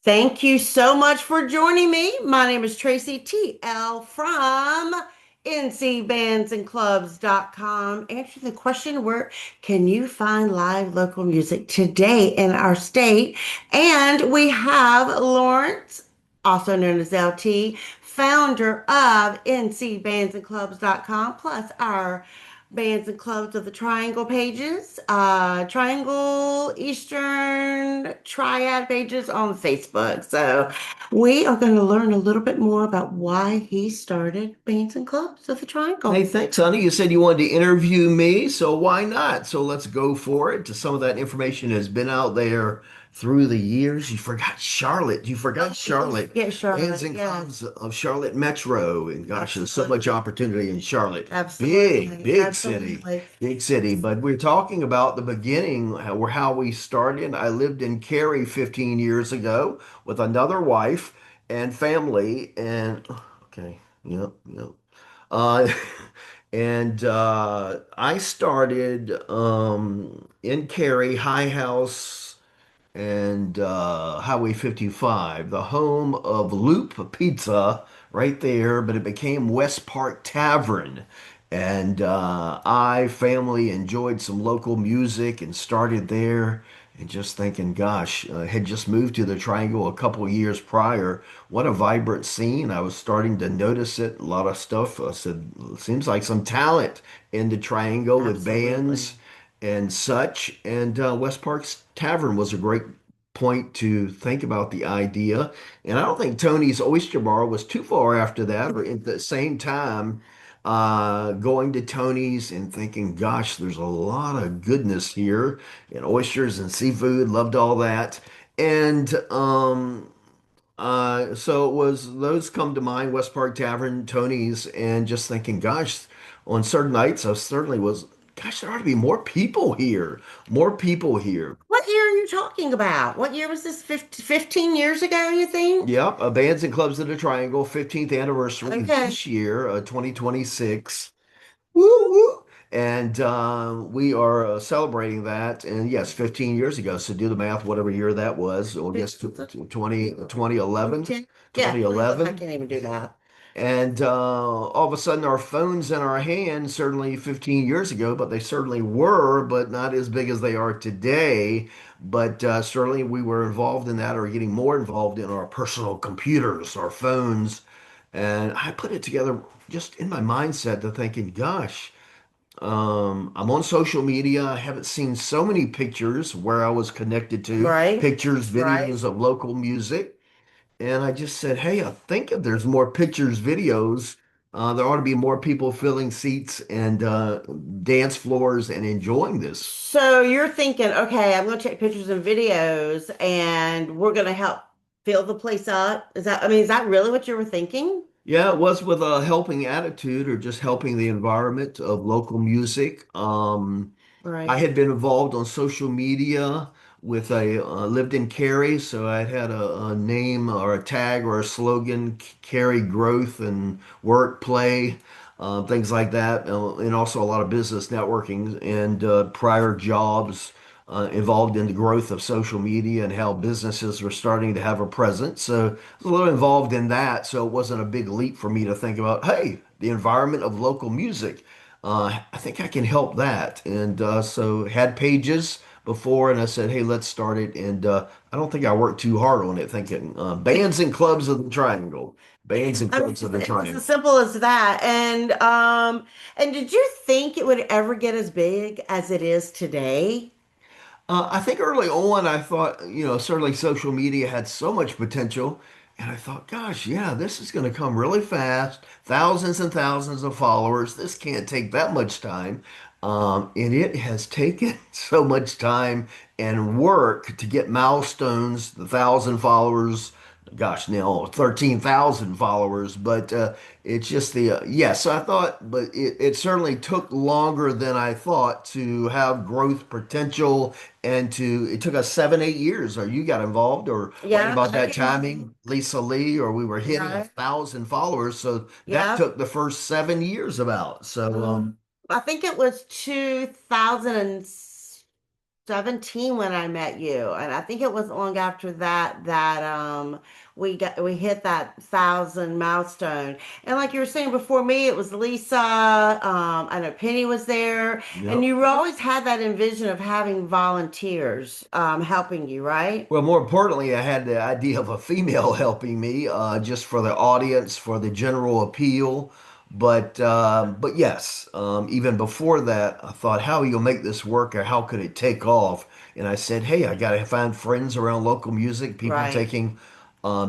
Thank you so much for joining me. My name is Tracy TL from ncbandsandclubs.com. Answer the question, where can you find live local music today in our state? And we have Lawrence, also known as LT, founder of ncbandsandclubs.com, plus our bands and clubs of the Triangle pages, Triangle Eastern Triad pages on Facebook. So we are going to learn a little bit more about why he started bands and clubs of the Hey, Triangle. thanks, honey. You said you wanted to interview me, so why not? So let's go for it. Some of that information has been out there through the years. You forgot Charlotte. You forgot Charlotte. Get Bands Charlotte. and Yes, clubs of Charlotte Metro. And gosh, there's so much absolutely. opportunity in Charlotte. Big, Absolutely. big city. Absolutely. Big city. But we're talking about the beginning, how we started. I lived in Cary 15 years ago with another wife and family. And okay, yep, yep. Uh, and I started in Cary, High House, and Highway 55, the home of Loop Pizza right there, but it became West Park Tavern. And I, family, enjoyed some local music and started there. And just thinking, gosh, I had just moved to the Triangle a couple of years prior. What a vibrant scene. I was starting to notice it. A lot of stuff. I said, seems like some talent in the Triangle with Absolutely. bands and such. And West Park's Tavern was a great point to think about the idea. And I don't think Tony's Oyster Bar was too far after that, or at the same time, going to Tony's and thinking, gosh, there's a lot of goodness here, and oysters and seafood, loved all that. And so it was those come to mind, West Park Tavern, Tony's, and just thinking, gosh, on certain nights I certainly was, gosh, there ought to be more people here, more people here. What year are you talking about? What year was this? 15 years ago, you think? Yep, Bands and Clubs of the Triangle, 15th anniversary Okay. this year, 2026. Woo woo. And we are celebrating that. And yes, 15 years ago. So do the math, whatever year that was. I guess 2011. Okay. Yeah, 2011. I 2011. can't even do that. And all of a sudden, our phones in our hands, certainly 15 years ago, but they certainly were, but not as big as they are today. But certainly, we were involved in that or getting more involved in our personal computers, our phones. And I put it together just in my mindset to thinking, gosh, I'm on social media. I haven't seen so many pictures where I was connected to Right. pictures, Right. videos of local music. And I just said, hey, I think if there's more pictures, videos, there ought to be more people filling seats and dance floors and enjoying this. So you're thinking, okay, I'm going to take pictures and videos and we're going to help fill the place up. Is that really what you were thinking? Yeah, it was with a helping attitude or just helping the environment of local music. I Right. had been involved on social media with lived in Cary, so I had a name or a tag or a slogan, Cary growth and work, play, things like that, and also a lot of business networking and prior jobs involved in the growth of social media and how businesses were starting to have a presence. So I was a little involved in that, so it wasn't a big leap for me to think about, hey, the environment of local music. I think I can help that. And so had pages before, and I said, hey, let's start it. And I don't think I worked too hard on it, thinking bands and clubs of the Triangle, bands and I mean, clubs of the it was as Triangle. simple as that. And did you think it would ever get as big as it is today? I think early on, I thought, certainly social media had so much potential. And I thought, gosh, yeah, this is going to come really fast. Thousands and thousands of followers. This can't take that much time. And it has taken so much time and work to get milestones, the 1,000 followers, gosh, now 13,000 followers. But it's just yes, so I thought, but it certainly took longer than I thought to have growth potential and it took us 7, 8 years. Or you got involved, or right Yeah, about I that get timing, Lisa Lee, or we were hitting a right. thousand followers. So that Yeah. took the first 7 years about. So I think it was 2000. 17 when I met you, and I think it was long after that that we hit that 1,000 milestone. And like you were saying before me, it was Lisa. I know Penny was there, and Yep. you always had that envision of having volunteers helping you, right? Well, more importantly, I had the idea of a female helping me, just for the audience, for the general appeal. But yes, even before that, I thought, how are you gonna make this work, or how could it take off? And I said, hey, I gotta find friends around local music, people Right. taking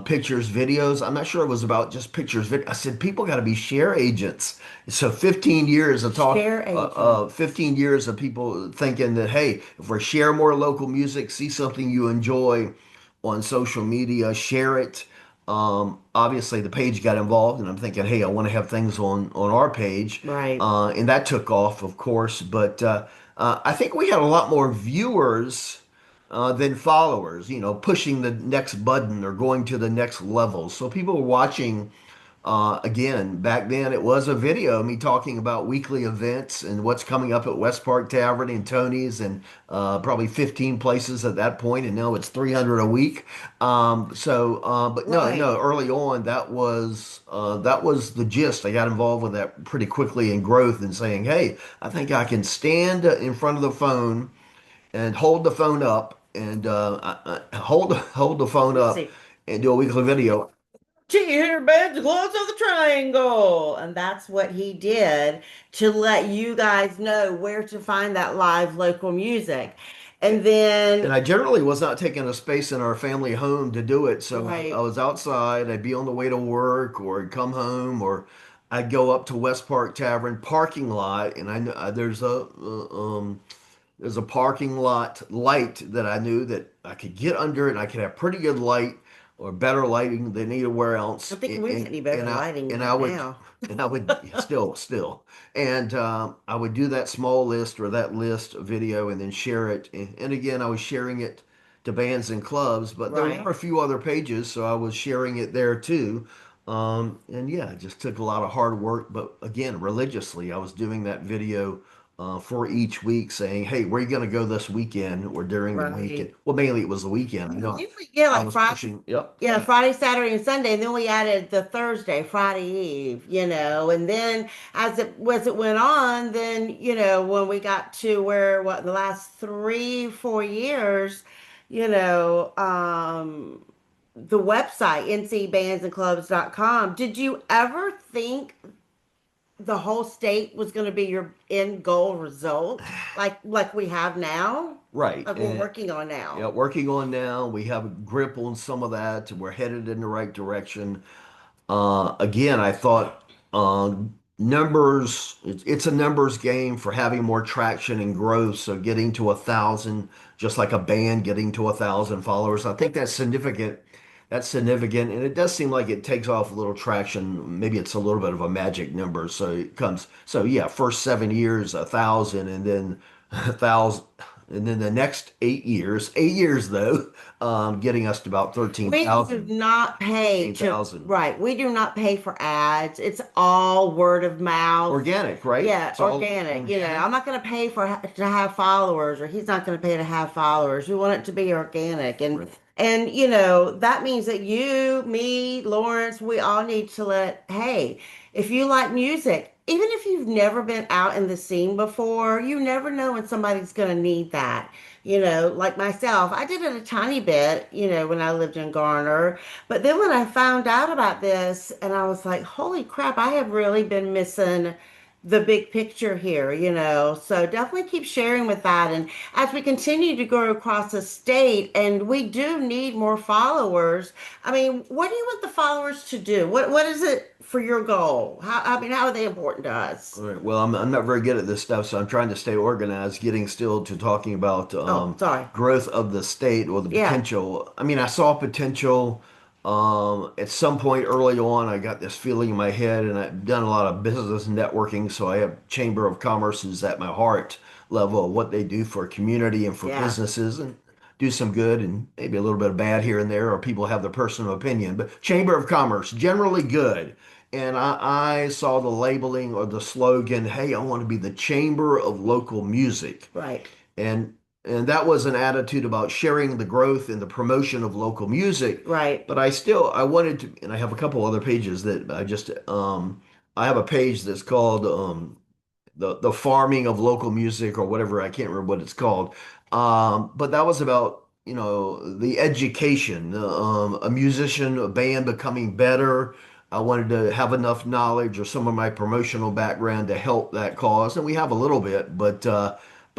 pictures, videos. I'm not sure it was about just pictures. I said, people got to be share agents. So 15 years of talk, Share agent. 15 years of people thinking that, hey, if we share more local music, see something you enjoy on social media, share it. Obviously, the page got involved, and I'm thinking, hey, I want to have things on our page, Right. and that took off, of course. But I think we had a lot more viewers than followers. You know, pushing the next button or going to the next level. So people were watching. Again, back then it was a video, me talking about weekly events and what's coming up at West Park Tavern and Tony's and probably 15 places at that point, and now it's 300 a week. But no, Right. no, early on that was the gist. I got involved with that pretty quickly in growth and saying, hey, I think I can stand in front of the phone and hold the phone up and hold the phone Let's up see. and do a weekly video. Cheer beds close of the triangle. And that's what he did to let you guys know where to find that live local music. And And then, I generally was not taking a space in our family home to do it. So I right, was outside. I'd be on the way to work, or I'd come home, or I'd go up to West Park Tavern parking lot, and I know there's a parking lot light that I knew that I could get under it and I could have pretty good light or better lighting than anywhere I else. think we get any better And I lighting and I right would now. and I would still and I would do that small list or that list video and then share it. And again, I was sharing it to bands and clubs, but there were Right, a few other pages, so I was sharing it there too. And yeah, it just took a lot of hard work, but again, religiously, I was doing that video for each week, saying, "Hey, where are you going to go this weekend or during the week?" And right. well, mainly it was the weekend. I know Usually, yeah, I like was Friday, pushing. Yep. yeah, Friday, Saturday, and Sunday, and then we added the Thursday, Friday Eve, and then as it went on, then when we got to where what the last 3, 4 years, you know, the website ncbandsandclubs.com. Did you ever think the whole state was going to be your end goal result, like we have now, Right. like we're And working on yeah, now? working on now. We have a grip on some of that. We're headed in the right direction. Again, I thought numbers, it's a numbers game for having more traction and growth. So getting to 1,000, just like a band getting to 1,000 followers, I think that's significant. That's significant. And it does seem like it takes off a little traction. Maybe it's a little bit of a magic number. So it comes, so yeah, first 7 years, 1,000, and then 1,000. And then the next 8 years, 8 years though, getting us to about We do 13,000. not pay to, 13,000. right. We do not pay for ads. It's all word of mouth. Organic, right? Yeah, It's all organic. organic. I'm not going to pay to have followers, or he's not going to pay to have followers. We want it to be organic. And Right. and that means that you, me, Lawrence, we all need to hey, if you like music, even if you've never been out in the scene before, you never know when somebody's going to need that. Like myself, I did it a tiny bit, when I lived in Garner. But then when I found out about this, and I was like, holy crap, I have really been missing the big picture here, So definitely keep sharing with that. And as we continue to grow across the state, and we do need more followers, I mean, what do you want the followers to do? What is it for your goal? How are they important to All us? right. Well, I'm not very good at this stuff, so I'm trying to stay organized, getting still to talking about Oh, sorry. growth of the state or the Yeah, potential. I mean, I saw potential at some point early on. I got this feeling in my head, and I've done a lot of business networking, so I have Chamber of Commerce is at my heart level of what they do for community and for yeah. businesses, and do some good and maybe a little bit of bad here and there, or people have their personal opinion. But Chamber of Commerce, generally good. And I saw the labeling or the slogan, hey, I want to be the chamber of local music. Right. And and that was an attitude about sharing the growth and the promotion of local music. Right. But I wanted to, and I have a couple other pages that I have a page that's called the farming of local music or whatever. I can't remember what it's called. But that was about, the education, a musician, a band becoming better. I wanted to have enough knowledge or some of my promotional background to help that cause, and we have a little bit, but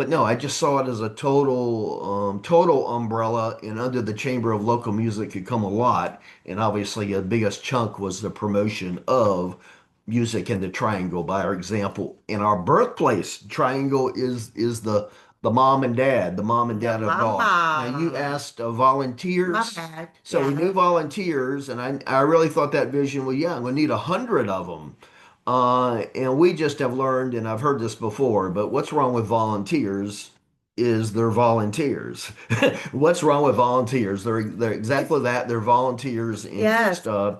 no, I just saw it as a total umbrella, and under the Chamber of Local Music could come a lot, and obviously the biggest chunk was the promotion of music in the Triangle. By our example, in our birthplace, Triangle is the mom and dad, the mom and The dad of it all. Now you mama. asked My volunteers, bad. so we Yeah. knew volunteers, and I really thought that vision was, yeah, I'm gonna need 100 of them. And we just have learned, and I've heard this before, but what's wrong with volunteers is they're volunteers. What's wrong with volunteers? They're It's exactly that. They're volunteers, and just yes.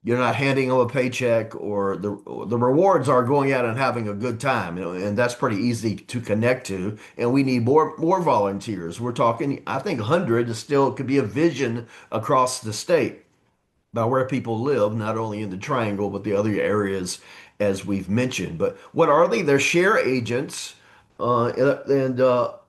you're not handing them a paycheck, or the rewards are going out and having a good time, and that's pretty easy to connect to. And we need more volunteers. We're talking, I think 100 is still could be a vision across the state by where people live, not only in the Triangle, but the other areas as we've mentioned. But what are they? They're share agents. And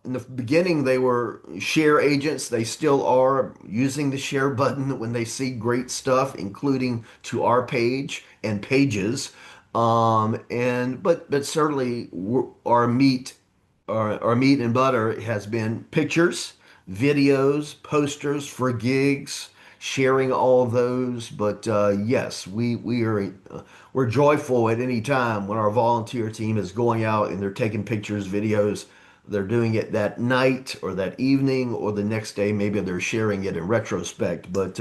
in the beginning, they were share agents. They still are using the share button when they see great stuff, including to our page and pages. But certainly our meat and butter has been pictures, videos, posters for gigs, sharing all of those. But yes, we're joyful at any time when our volunteer team is going out and they're taking pictures, videos. They're doing it that night or that evening or the next day. Maybe they're sharing it in retrospect. But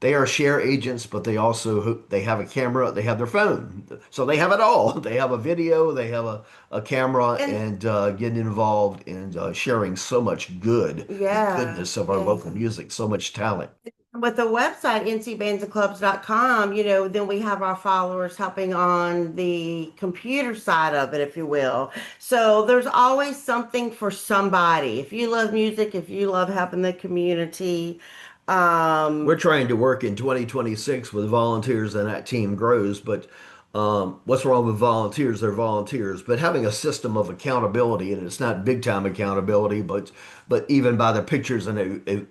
they are share agents, but they have a camera, they have their phone, so they have it all. They have a video, they have a camera, And and getting involved and sharing so much the yeah, goodness of our yeah. local music, so much talent. With the website, ncbandsandclubs.com, then we have our followers helping on the computer side of it, if you will. So there's always something for somebody. If you love music, if you love helping the community, We're um, trying to work in 2026 with volunteers, and that team grows. But what's wrong with volunteers? They're volunteers, but having a system of accountability, and it's not big time accountability, but even by the pictures and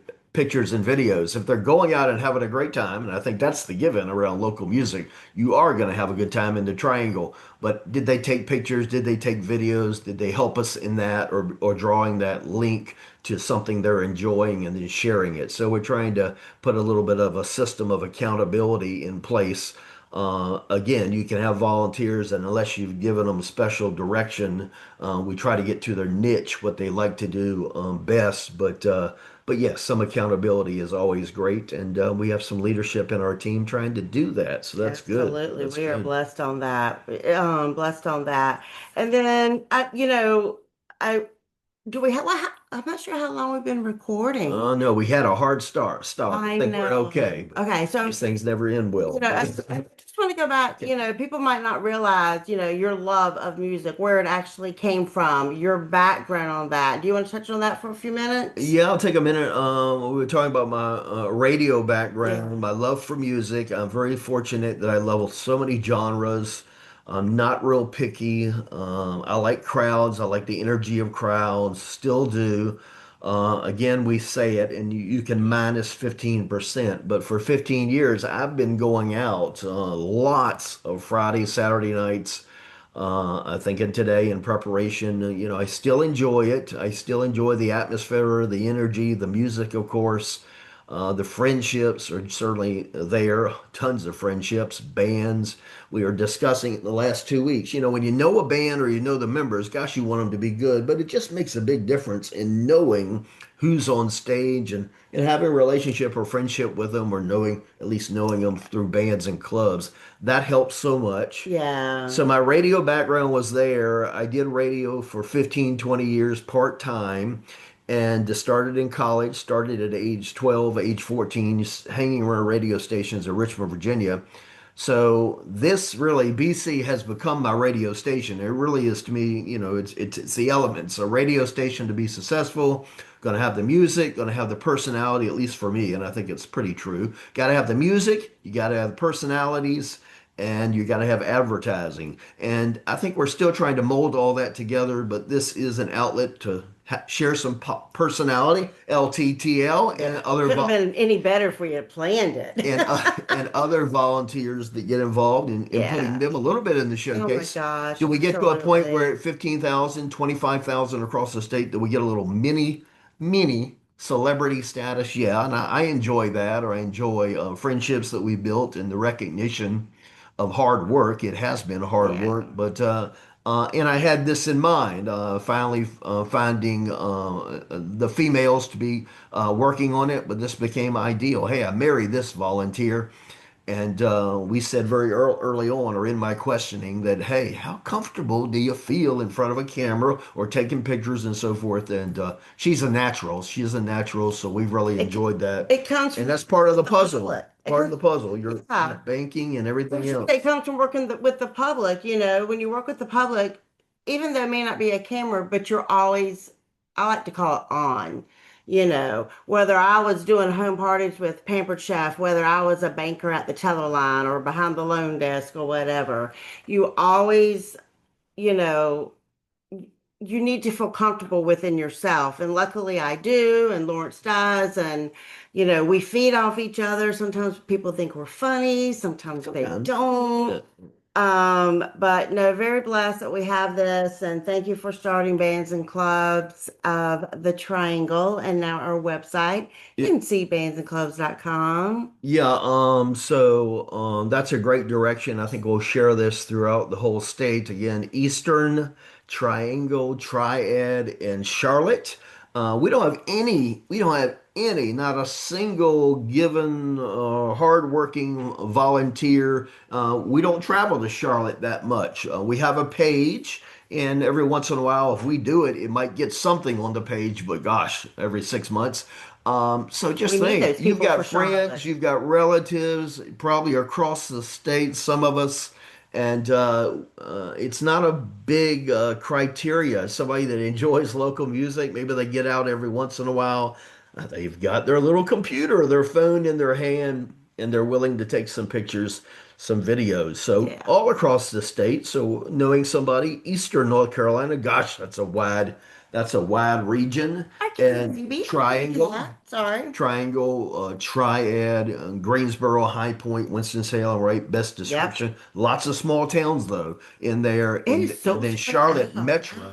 videos, if they're going out and having a great time, and I think that's the given around local music, you are going to have a good time in the Triangle. But did they take pictures? Did they take videos? Did they help us in that, or drawing that link to something they're enjoying and then sharing it? So we're trying to put a little bit of a system of accountability in place. Again, you can have volunteers, and unless you've given them special direction, we try to get to their niche, what they like to do best. But yes, some accountability is always great, and we have some leadership in our team trying to do that. So that's good. absolutely, That's we are good. blessed on that. Blessed on that. And then I do we have, well, I'm not sure how long we've been recording. No, we had a hard stop. I I think we're know. okay, but Okay, so these things never end well. I just want to go back. People might not realize, your love of music, where it actually came from, your background on that. Do you want to touch on that for a few minutes? Yeah, I'll take a minute. We were talking about my radio Yeah. background, my love for music. I'm very fortunate that I love so many genres. I'm not real picky. I like crowds. I like the energy of crowds. Still do. Again, we say it, and you can minus 15%. But for 15 years, I've been going out lots of Friday, Saturday nights. I think in today in preparation, I still enjoy it. I still enjoy the atmosphere, the energy, the music, of course. The friendships are certainly there. Tons of friendships, bands. We were discussing it the last 2 weeks. When you know a band or you know the members, gosh, you want them to be good, but it just makes a big difference in knowing who's on stage and having a relationship or friendship with them, or at least knowing them through bands and clubs. That helps so much. Yeah. So my radio background was there. I did radio for 15, 20 years part-time, and started in college, started at age 12, age 14, just hanging around radio stations in Richmond, Virginia. So this really, BC has become my radio station. It really is to me, it's the elements. A radio station to be successful, going to have the music, going to have the personality, at least for me, and I think it's pretty true. Got to have the music, you got to have the personalities, and you got to have advertising. And I think we're still trying to mold all that together, but this is an outlet to share some personality, LTTL, and Yeah, couldn't have been any better if we had planned it. and other volunteers that get involved in putting Yeah. them a little bit in the Oh my showcase. gosh, Do we get to a point where absolutely. at 15,000, 25,000 across the state that we get a little mini celebrity status? Yeah, and I enjoy that, or I enjoy friendships that we built and the recognition of hard work. It has been hard Yeah. work, but and I had this in mind, finally finding the females to be working on it, but this became ideal. Hey, I married this volunteer. And we said very early on, or in my questioning, that, hey, how comfortable do you feel in front of a camera or taking pictures and so forth? And she's a natural. She's a natural. So we've really It enjoyed that. it comes And from that's part of the the puzzle, public. part of the puzzle, your Yeah. banking and everything It else. comes from working with the public. When you work with the public, even though it may not be a camera, but you're always, I like to call it on. Whether I was doing home parties with Pampered Chef, whether I was a banker at the teller line or behind the loan desk or whatever, you always, you know, you need to feel comfortable within yourself. And luckily I do, and Lawrence does. And, we feed off each other. Sometimes people think we're funny, sometimes they Sometimes. don't. But no, very blessed that we have this. And thank you for starting Bands and Clubs of the Triangle and now our website, It, ncbandsandclubs.com. Yeah, that's a great direction. I think we'll share this throughout the whole state. Again, Eastern Triangle, Triad, and Charlotte. We don't have any, not a single given hardworking volunteer. We don't travel to Charlotte that much. We have a page, and every once in a while, if we do it, it might get something on the page, but gosh, every 6 months. So We just need think, those you've people for got friends, Charlotte. you've got relatives, probably across the state, some of us, and it's not a big criteria. Somebody that enjoys local music, maybe they get out every once in a while. They've got their little computer, their phone in their hand, and they're willing to take some pictures, some videos. So Yeah. all across the state. So knowing somebody, Eastern North Carolina, gosh, that's a wide region. I can And maybe. I can do Triangle. that. Sorry. Triangle, Triad, Greensboro, High Point, Winston-Salem, right? Best Yep. description. Lots of small towns though in there, It and is so then spread Charlotte out. Metro.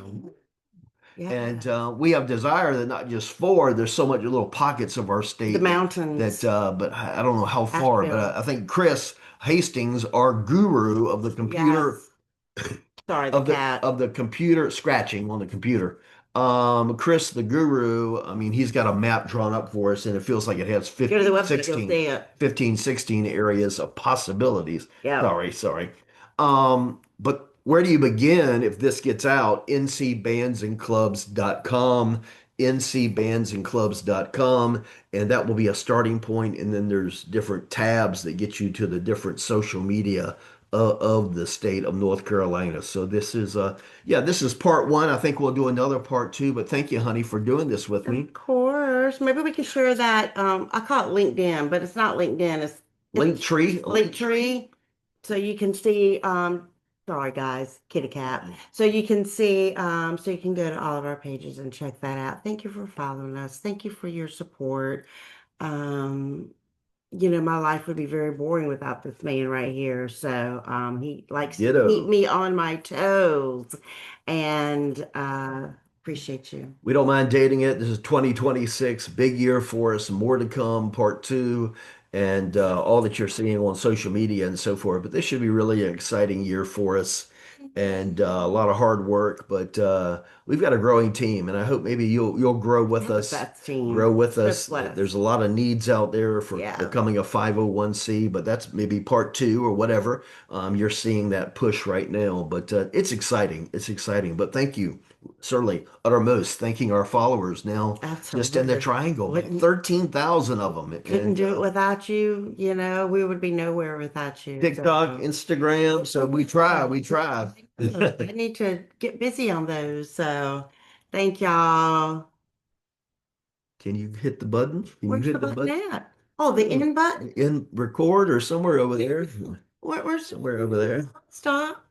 And Yeah. we have desire that not just four. There's so much little pockets of our The state that mountains, but I don't know how far. But Asheville. I think Chris Hastings, our guru Yes. Sorry, the cat. of the computer scratching on the computer. Chris, the guru, I mean, he's got a map drawn up for us, and it feels like it has Go to the 15, website, you'll 16, see it. 15, 16 areas of possibilities. Yep. Sorry. But where do you begin if this gets out? ncbandsandclubs.com, ncbandsandclubs.com, and that will be a starting point. And then there's different tabs that get you to the different social media of the state of North Carolina. So this is part one. I think we'll do another part two, but thank you, honey, for doing this with me. Of course. Maybe we can share that. I call it LinkedIn, but it's not LinkedIn. It's Linktree, Linktree. So you can see, sorry guys, kitty cat. So you can go to all of our pages and check that out. Thank you for following us. Thank you for your support. Um, my life would be very boring without this man right here. So he likes to keep ditto. me on my toes and appreciate you. We don't mind dating it. This is 2026, big year for us, more to come, part two, and all that you're seeing on social media and so forth. But this should be really an exciting year for us, and a lot of hard work. But we've got a growing team, and I hope maybe you'll grow We with have the us. best team. Grow with So us. There's blessed. a lot of needs out there for Yeah, becoming a 501c, but that's maybe part two or whatever. You're seeing that push right now, but it's exciting. It's exciting. But thank you, certainly uttermost, thanking our followers now just in the absolutely. triangle, Wouldn't 13,000 of them, couldn't and do it without you. You know, we would be nowhere without you. TikTok, So Instagram. So we try, we try. I need to get busy on those. So thank y'all. Can you hit the button? Can you Where's the hit the button button? at? Oh, the end button? In record or somewhere over there? Where's Somewhere over there. stop?